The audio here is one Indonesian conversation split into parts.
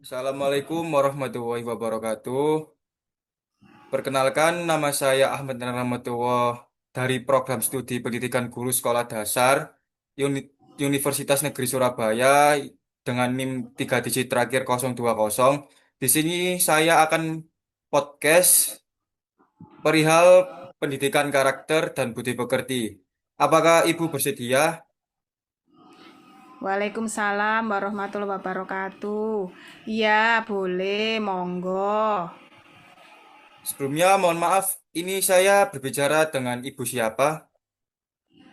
Assalamualaikum warahmatullahi wabarakatuh. Perkenalkan, nama saya Ahmad Rahmatullah dari Program Studi Pendidikan Guru Sekolah Dasar Universitas Negeri Surabaya dengan NIM 3 digit terakhir 020. Di sini saya akan podcast perihal pendidikan karakter dan budi pekerti. Apakah Ibu bersedia? Waalaikumsalam warahmatullahi wabarakatuh. Iya, boleh, monggo. Sebelumnya, mohon maaf, ini saya berbicara dengan Ibu siapa?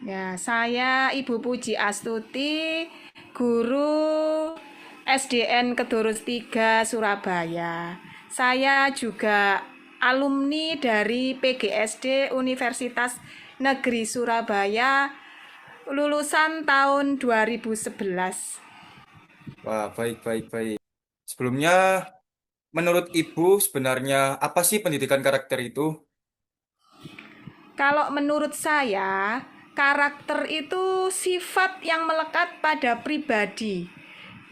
Ya, saya Ibu Puji Astuti, guru SDN Kedurus 3 Surabaya. Saya juga alumni dari PGSD Universitas Negeri Surabaya lulusan tahun 2011. Wah, baik, baik, baik. Sebelumnya, menurut Ibu, sebenarnya apa sih pendidikan karakter itu? Kalau menurut saya, karakter itu sifat yang melekat pada pribadi.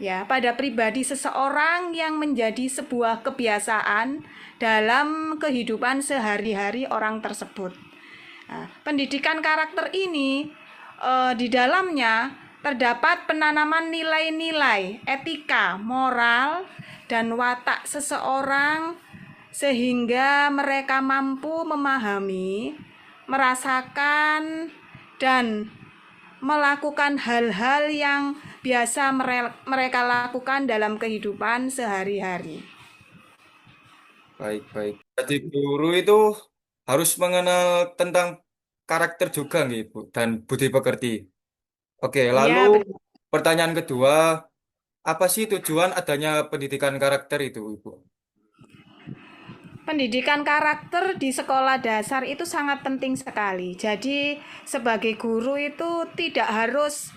Ya, pada pribadi seseorang yang menjadi sebuah kebiasaan dalam kehidupan sehari-hari orang tersebut. Nah, pendidikan karakter ini di dalamnya terdapat penanaman nilai-nilai etika, moral, dan watak seseorang sehingga mereka mampu memahami, merasakan, dan melakukan hal-hal yang biasa mereka lakukan dalam kehidupan sehari-hari. Baik, baik. Jadi guru itu harus mengenal tentang karakter juga, nggih, Bu, dan budi pekerti. Oke, lalu Ya, benar. pertanyaan kedua, apa sih tujuan adanya pendidikan karakter itu, Ibu? Pendidikan karakter di sekolah dasar itu sangat penting sekali. Jadi sebagai guru itu tidak harus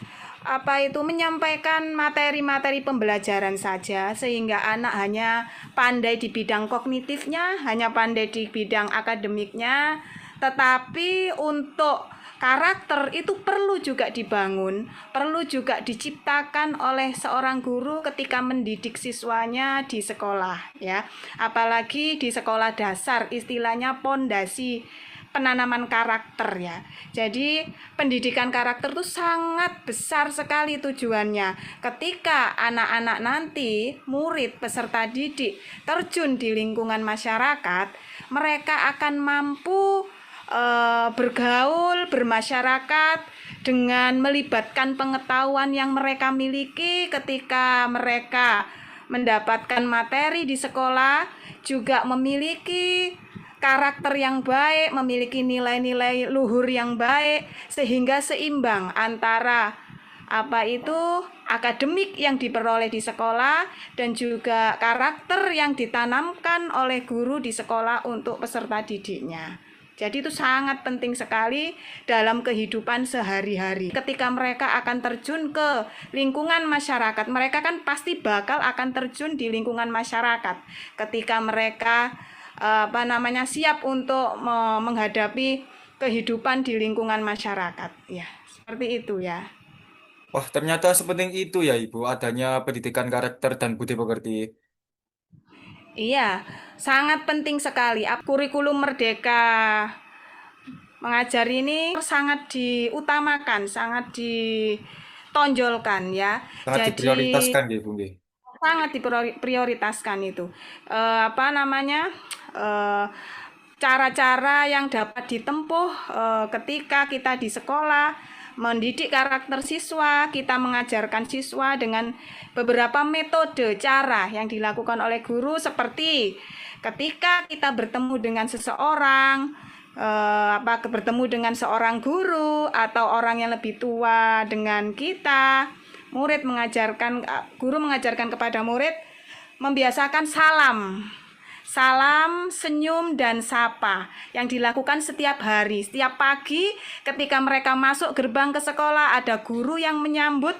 menyampaikan materi-materi pembelajaran saja sehingga anak hanya pandai di bidang kognitifnya, hanya pandai di bidang akademiknya, tetapi untuk karakter itu perlu juga dibangun, perlu juga diciptakan oleh seorang guru ketika mendidik siswanya di sekolah, ya. Apalagi di sekolah dasar, istilahnya pondasi penanaman karakter, ya. Jadi pendidikan karakter itu sangat besar sekali tujuannya. Ketika anak-anak nanti, murid peserta didik terjun di lingkungan masyarakat, mereka akan mampu bergaul, bermasyarakat dengan melibatkan pengetahuan yang mereka miliki ketika mereka mendapatkan materi di sekolah, juga memiliki karakter yang baik, memiliki nilai-nilai luhur yang baik, sehingga seimbang antara akademik yang diperoleh di sekolah dan juga karakter yang ditanamkan oleh guru di sekolah untuk peserta didiknya. Jadi itu sangat penting sekali dalam kehidupan sehari-hari. Ketika mereka akan terjun ke lingkungan masyarakat, mereka kan pasti bakal akan terjun di lingkungan masyarakat. Ketika mereka siap untuk menghadapi kehidupan di lingkungan masyarakat. Ya, seperti itu ya. Wah, ternyata sepenting itu ya, Ibu, adanya pendidikan karakter dan budi pekerti. Iya, sangat penting sekali. Kurikulum Merdeka Mengajar ini sangat diutamakan, sangat ditonjolkan ya. Sangat Jadi diprioritaskan, nggih, Bu, nggih. sangat diprioritaskan itu. Eh, apa namanya? eh, Cara-cara yang dapat ditempuh ketika kita di sekolah mendidik karakter siswa, kita mengajarkan siswa dengan beberapa metode cara yang dilakukan oleh guru, seperti ketika kita bertemu dengan seseorang, bertemu dengan seorang guru atau orang yang lebih tua dengan kita, guru mengajarkan kepada murid membiasakan salam. Salam, senyum, dan sapa yang dilakukan setiap hari. Setiap pagi ketika mereka masuk gerbang ke sekolah, ada guru yang menyambut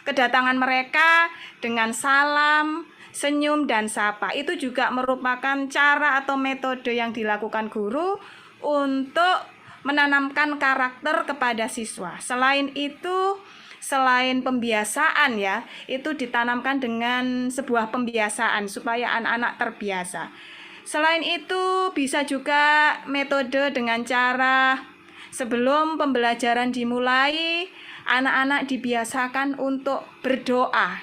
kedatangan mereka dengan salam, senyum, dan sapa. Itu juga merupakan cara atau metode yang dilakukan guru untuk menanamkan karakter kepada siswa. Selain itu, selain pembiasaan ya, itu ditanamkan dengan sebuah pembiasaan supaya anak-anak terbiasa. Selain itu bisa juga metode dengan cara sebelum pembelajaran dimulai, anak-anak dibiasakan untuk berdoa.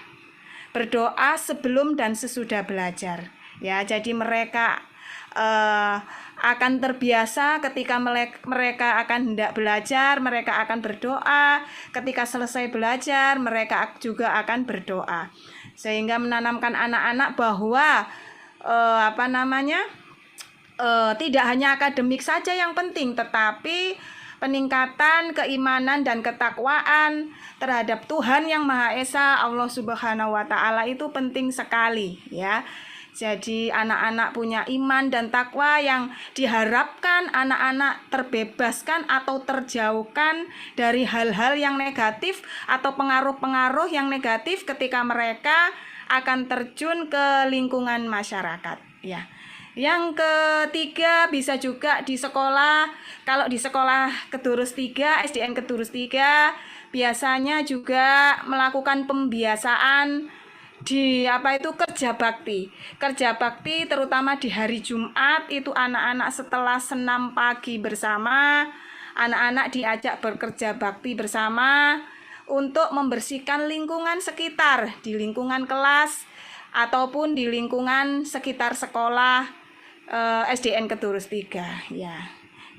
Berdoa sebelum dan sesudah belajar. Ya, jadi mereka akan terbiasa ketika mereka akan hendak belajar, mereka akan berdoa. Ketika selesai belajar, mereka juga akan berdoa. Sehingga menanamkan anak-anak bahwa tidak hanya akademik saja yang penting, tetapi peningkatan keimanan dan ketakwaan terhadap Tuhan yang Maha Esa, Allah Subhanahu wa taala itu penting sekali ya. Jadi anak-anak punya iman dan takwa yang diharapkan anak-anak terbebaskan atau terjauhkan dari hal-hal yang negatif atau pengaruh-pengaruh yang negatif ketika mereka akan terjun ke lingkungan masyarakat ya. Yang ketiga bisa juga di sekolah. Kalau di sekolah Kedurus 3, SDN Kedurus 3 biasanya juga melakukan pembiasaan di kerja bakti. Kerja bakti terutama di hari Jumat itu anak-anak setelah senam pagi bersama, anak-anak diajak bekerja bakti bersama untuk membersihkan lingkungan sekitar di lingkungan kelas ataupun di lingkungan sekitar sekolah SDN Kedurus 3 ya.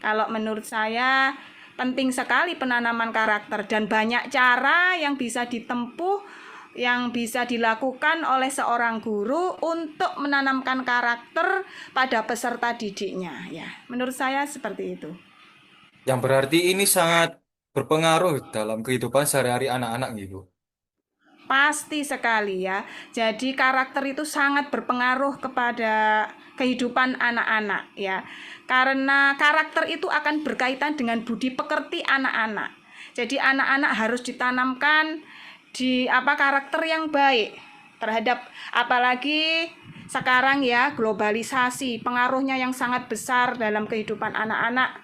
Kalau menurut saya penting sekali penanaman karakter dan banyak cara yang bisa ditempuh, yang bisa dilakukan oleh seorang guru untuk menanamkan karakter pada peserta didiknya ya. Menurut saya seperti itu. Yang berarti ini sangat berpengaruh dalam kehidupan sehari-hari anak-anak gitu. Pasti sekali ya. Jadi karakter itu sangat berpengaruh kepada kehidupan anak-anak ya. Karena karakter itu akan berkaitan dengan budi pekerti anak-anak. Jadi anak-anak harus ditanamkan di karakter yang baik terhadap, apalagi sekarang ya, globalisasi pengaruhnya yang sangat besar dalam kehidupan anak-anak,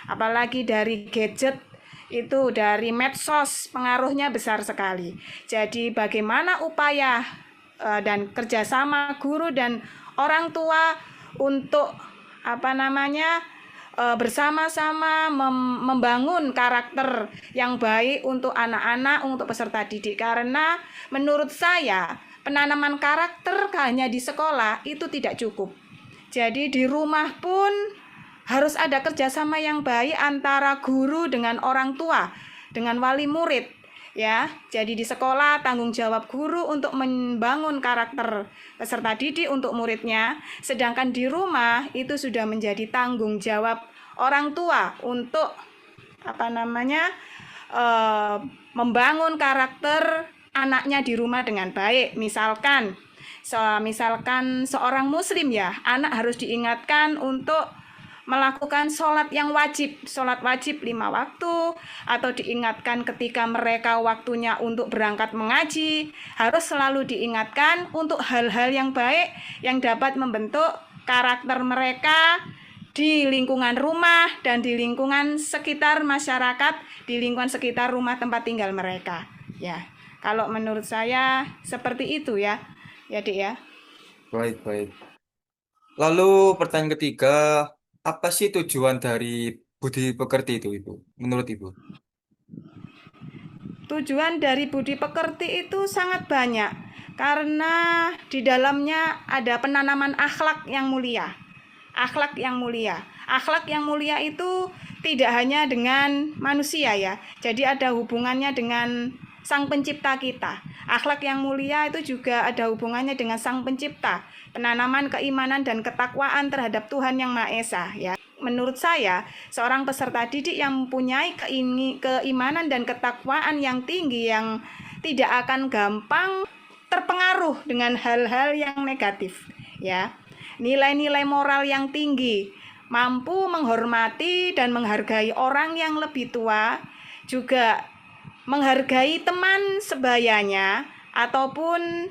apalagi dari gadget itu, dari medsos, pengaruhnya besar sekali. Jadi bagaimana upaya dan kerjasama guru dan orang tua untuk bersama-sama membangun karakter yang baik untuk anak-anak, untuk peserta didik. Karena menurut saya penanaman karakter hanya di sekolah itu tidak cukup. Jadi di rumah pun harus ada kerjasama yang baik antara guru dengan orang tua, dengan wali murid ya. Jadi di sekolah tanggung jawab guru untuk membangun karakter peserta didik untuk muridnya, sedangkan di rumah itu sudah menjadi tanggung jawab orang tua untuk membangun karakter anaknya di rumah dengan baik. Misalkan seorang muslim ya, anak harus diingatkan untuk melakukan sholat yang wajib, sholat wajib 5 waktu, atau diingatkan ketika mereka waktunya untuk berangkat mengaji, harus selalu diingatkan untuk hal-hal yang baik yang dapat membentuk karakter mereka di lingkungan rumah dan di lingkungan sekitar masyarakat, di lingkungan sekitar rumah tempat tinggal mereka. Ya, kalau menurut saya seperti itu ya, ya Dik ya. Baik, baik. Lalu pertanyaan ketiga, apa sih tujuan dari budi pekerti itu, Ibu? Menurut Ibu? Tujuan dari budi pekerti itu sangat banyak, karena di dalamnya ada penanaman akhlak yang mulia. Akhlak yang mulia. Akhlak yang mulia itu tidak hanya dengan manusia ya. Jadi ada hubungannya dengan Sang Pencipta kita. Akhlak yang mulia itu juga ada hubungannya dengan Sang Pencipta. Penanaman keimanan dan ketakwaan terhadap Tuhan yang Maha Esa ya. Menurut saya, seorang peserta didik yang mempunyai keimanan dan ketakwaan yang tinggi, yang tidak akan gampang terpengaruh dengan hal-hal yang negatif ya. Nilai-nilai moral yang tinggi, mampu menghormati dan menghargai orang yang lebih tua, juga menghargai teman sebayanya ataupun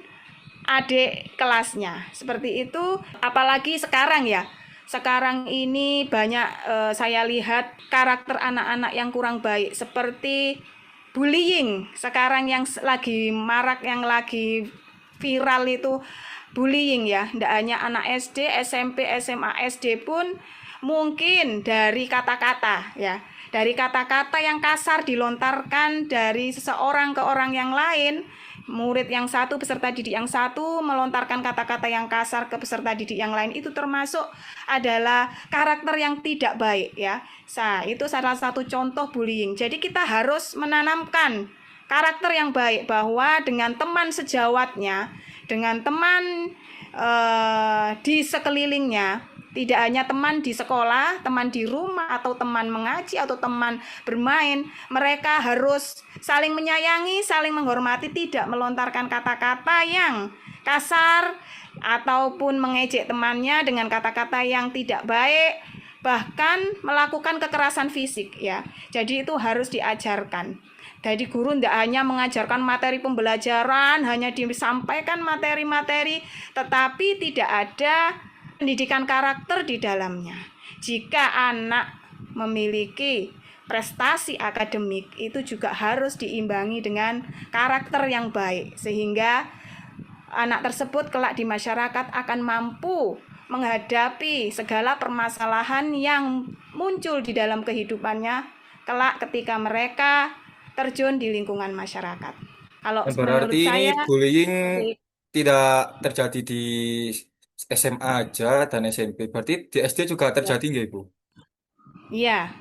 adik kelasnya. Seperti itu, apalagi sekarang ya. Sekarang ini banyak saya lihat karakter anak-anak yang kurang baik, seperti bullying sekarang yang lagi marak, yang lagi viral itu bullying ya. Tidak hanya anak SD, SMP, SMA, SD pun mungkin dari kata-kata ya. Dari kata-kata yang kasar dilontarkan dari seseorang ke orang yang lain, murid yang satu, peserta didik yang satu melontarkan kata-kata yang kasar ke peserta didik yang lain, itu termasuk adalah karakter yang tidak baik ya. Nah, itu salah satu contoh bullying. Jadi kita harus menanamkan karakter yang baik, bahwa dengan teman sejawatnya, dengan teman di sekelilingnya, tidak hanya teman di sekolah, teman di rumah, atau teman mengaji, atau teman bermain, mereka harus saling menyayangi, saling menghormati, tidak melontarkan kata-kata yang kasar ataupun mengejek temannya dengan kata-kata yang tidak baik, bahkan melakukan kekerasan fisik ya. Jadi itu harus diajarkan. Jadi guru tidak hanya mengajarkan materi pembelajaran, hanya disampaikan materi-materi, tetapi tidak ada pendidikan karakter di dalamnya. Jika anak memiliki prestasi akademik, itu juga harus diimbangi dengan karakter yang baik, sehingga anak tersebut kelak di masyarakat akan mampu menghadapi segala permasalahan yang muncul di dalam kehidupannya kelak ketika mereka terjun di lingkungan masyarakat. Kalau Yang berarti menurut ini saya bullying seperti tidak terjadi di SMA aja dan SMP. Berarti di SD juga ya. terjadi nggak, Ibu? Iya,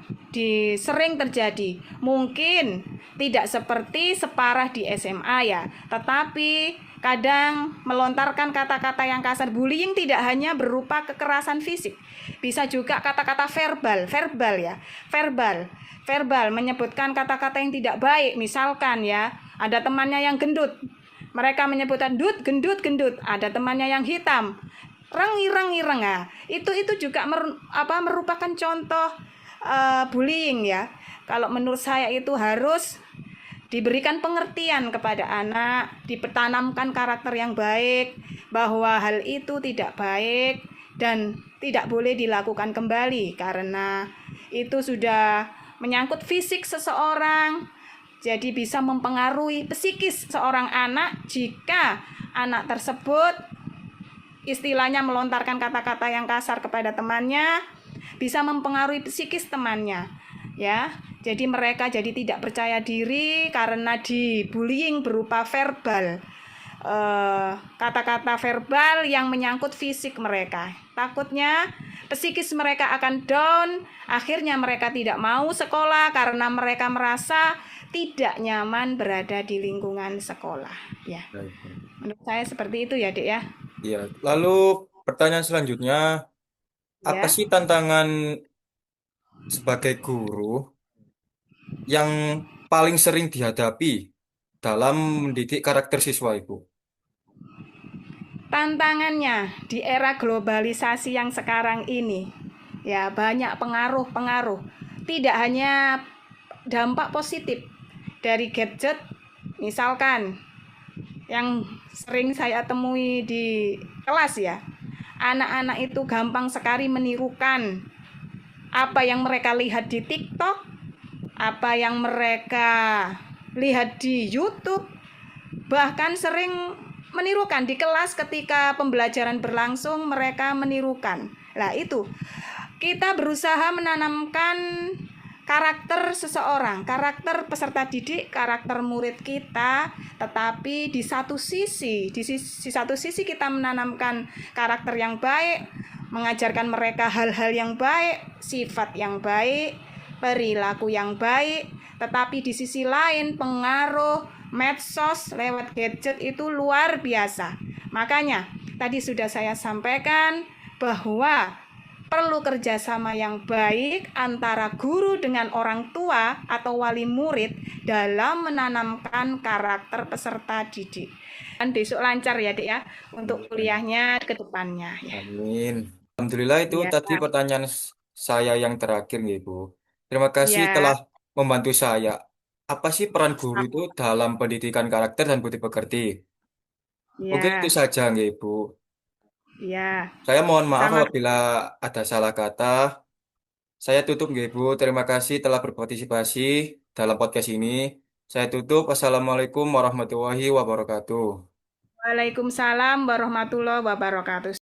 sering terjadi. Mungkin tidak seperti separah di SMA ya, tetapi kadang melontarkan kata-kata yang kasar. Bullying tidak hanya berupa kekerasan fisik, bisa juga kata-kata verbal, verbal ya, verbal, verbal menyebutkan kata-kata yang tidak baik. Misalkan ya, ada temannya yang gendut, mereka menyebutkan dut, gendut, gendut. Ada temannya yang hitam, reng ireng ah. Itu juga merupakan contoh bullying ya. Kalau menurut saya itu harus diberikan pengertian kepada anak, ditanamkan karakter yang baik, bahwa hal itu tidak baik dan tidak boleh dilakukan kembali, karena itu sudah menyangkut fisik seseorang. Jadi bisa mempengaruhi psikis seorang anak jika anak tersebut istilahnya melontarkan kata-kata yang kasar kepada temannya, bisa mempengaruhi psikis temannya ya. Jadi mereka jadi tidak percaya diri karena dibullying berupa verbal, kata-kata verbal yang menyangkut fisik mereka. Takutnya psikis mereka akan down, akhirnya mereka tidak mau sekolah karena mereka merasa tidak nyaman berada di lingkungan sekolah ya. Baik, baik. Menurut saya seperti itu ya, Dek ya. Iya. Lalu pertanyaan selanjutnya, apa Ya. sih tantangan sebagai guru yang paling sering dihadapi dalam mendidik karakter siswa, Ibu? Tantangannya di era globalisasi yang sekarang ini, ya banyak pengaruh-pengaruh. Tidak hanya dampak positif dari gadget, misalkan yang sering saya temui di kelas ya, anak-anak itu gampang sekali menirukan apa yang mereka lihat di TikTok, apa yang mereka lihat di YouTube, bahkan sering menirukan di kelas ketika pembelajaran berlangsung, mereka menirukan. Nah, itu kita berusaha menanamkan karakter seseorang, karakter peserta didik, karakter murid kita, tetapi di satu sisi, satu sisi kita menanamkan karakter yang baik, mengajarkan mereka hal-hal yang baik, sifat yang baik, perilaku yang baik, tetapi di sisi lain pengaruh medsos lewat gadget itu luar biasa. Makanya tadi sudah saya sampaikan bahwa perlu kerjasama yang baik antara guru dengan orang tua atau wali murid dalam menanamkan karakter peserta didik. Dan besok lancar ya, Dek ya, untuk kuliahnya ke depannya ya. Amin. Alhamdulillah itu Ya, tadi pertanyaan saya yang terakhir, ya, Ibu. Terima kasih ya, telah membantu saya. Apa sih peran guru itu dalam pendidikan karakter dan budi pekerti? Mungkin itu ya, saja, ya, Ibu. ya. Saya mohon maaf Sama, apabila ada salah kata. Saya tutup, ya, Ibu. Terima kasih telah berpartisipasi dalam podcast ini. Saya tutup. Assalamualaikum warahmatullahi wabarakatuh. Waalaikumsalam warahmatullahi wabarakatuh.